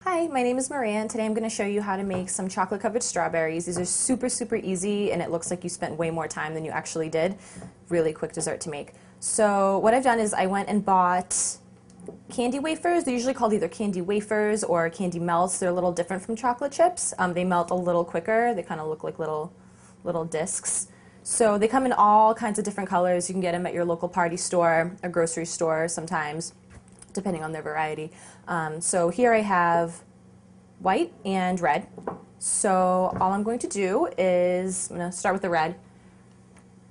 Hi, my name is Maria, and today I'm going to show you how to make some chocolate covered strawberries. These are super, super easy, and it looks like you spent way more time than you actually did. Really quick dessert to make. So what I've done is I went and bought candy wafers. They're usually called either candy wafers or candy melts. They're a little different from chocolate chips. They melt a little quicker. They kind of look like little discs. So they come in all kinds of different colors. You can get them at your local party store, a grocery store sometimes, depending on their variety. So here I have white and red. So all I'm going to do is, I'm going to start with the red.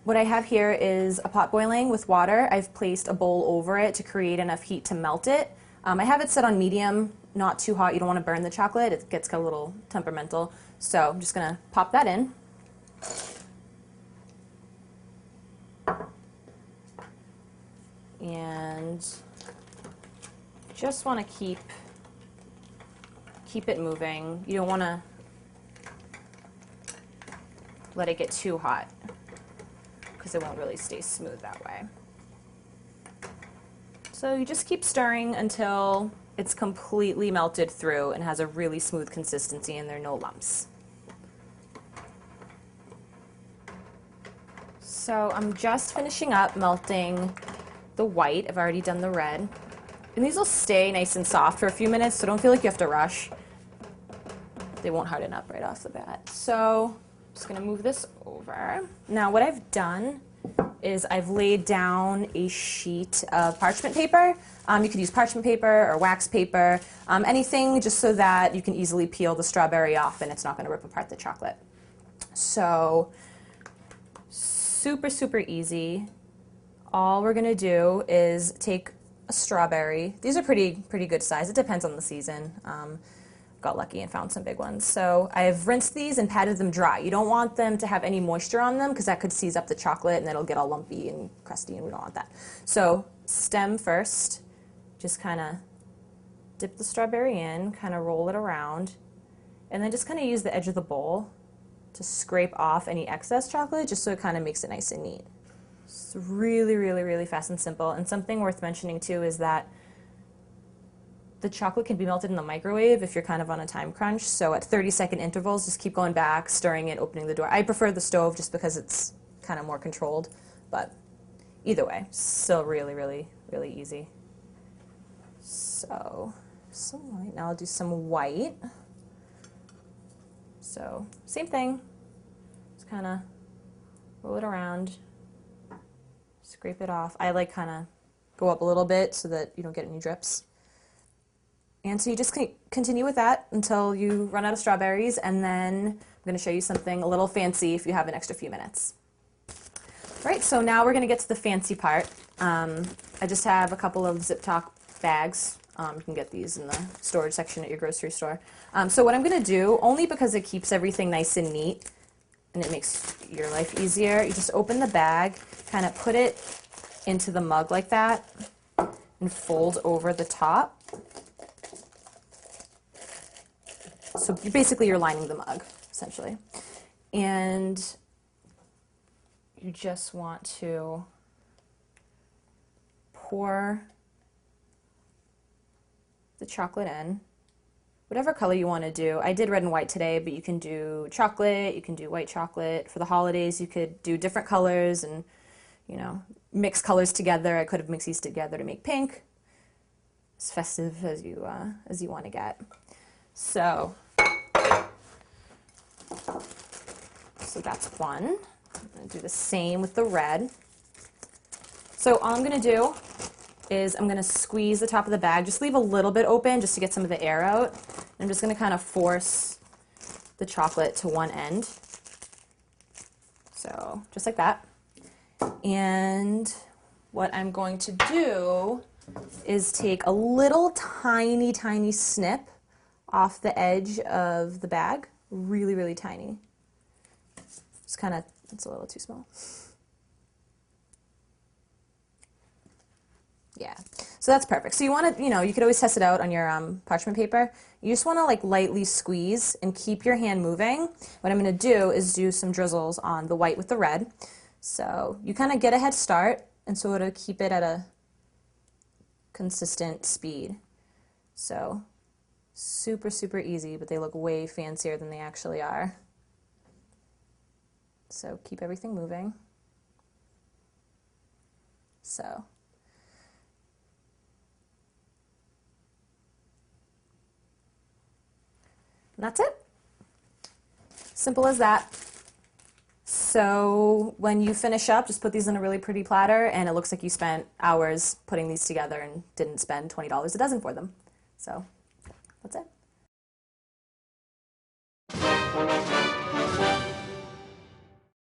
What I have here is a pot boiling with water. I've placed a bowl over it to create enough heat to melt it. I have it set on medium, not too hot. You don't want to burn the chocolate. It gets a little temperamental. So I'm just going to pop that in. And just want to keep it moving. You don't want to let it get too hot because it won't really stay smooth that way. So you just keep stirring until it's completely melted through and has a really smooth consistency and there are no lumps. So I'm just finishing up melting the white. I've already done the red. And these will stay nice and soft for a few minutes, so don't feel like you have to rush. They won't harden up right off the bat. So I'm just going to move this over. Now what I've done is I've laid down a sheet of parchment paper. You could use parchment paper or wax paper, anything just so that you can easily peel the strawberry off and it's not going to rip apart the chocolate. So super, super easy. All we're going to do is take a strawberry. These are pretty good size. It depends on the season. Got lucky and found some big ones. So I've rinsed these and patted them dry. You don't want them to have any moisture on them because that could seize up the chocolate and it'll get all lumpy and crusty and we don't want that. So stem first, just kind of dip the strawberry in, kind of roll it around, and then just kind of use the edge of the bowl to scrape off any excess chocolate just so it kind of makes it nice and neat. It's really, really, really fast and simple. And something worth mentioning too is that the chocolate can be melted in the microwave if you're kind of on a time crunch. So at 30-second intervals, just keep going back, stirring it, opening the door. I prefer the stove just because it's kind of more controlled. But either way, still really, really, really easy. So some white. Now I'll do some white. So same thing. Just kind of roll it around. Scrape it off. I like kind of go up a little bit so that you don't get any drips. And so you just continue with that until you run out of strawberries, and then I'm going to show you something a little fancy if you have an extra few minutes. All right, so now we're going to get to the fancy part. I just have a couple of zip top bags. You can get these in the storage section at your grocery store. So what I'm going to do, only because it keeps everything nice and neat and it makes your life easier, you just open the bag, kind of put it into the mug like that, and fold over the top. So basically you're lining the mug, essentially. And you just want to pour the chocolate in, whatever color you want to do. I did red and white today, but you can do chocolate, you can do white chocolate. For the holidays, you could do different colors and, you know, mix colors together. I could have mixed these together to make pink. As festive as you want to get. So that's one. I'm going to do the same with the red. So all I'm going to do is I'm going to squeeze the top of the bag. Just leave a little bit open just to get some of the air out. I'm just going to kind of force the chocolate to one end. So just like that. And what I'm going to do is take a little tiny, tiny snip off the edge of the bag. Really, really tiny. It's kind of, it's a little too small. Yeah, so that's perfect. So you want to, you know, you could always test it out on your parchment paper. You just want to like lightly squeeze and keep your hand moving. What I'm going to do is do some drizzles on the white with the red. So you kind of get a head start and sort of keep it at a consistent speed. So Super, super easy, but they look way fancier than they actually are. So keep everything moving. So. And that's it. Simple as that. So when you finish up, just put these in a really pretty platter, and it looks like you spent hours putting these together and didn't spend $20 a dozen for them. So that's it.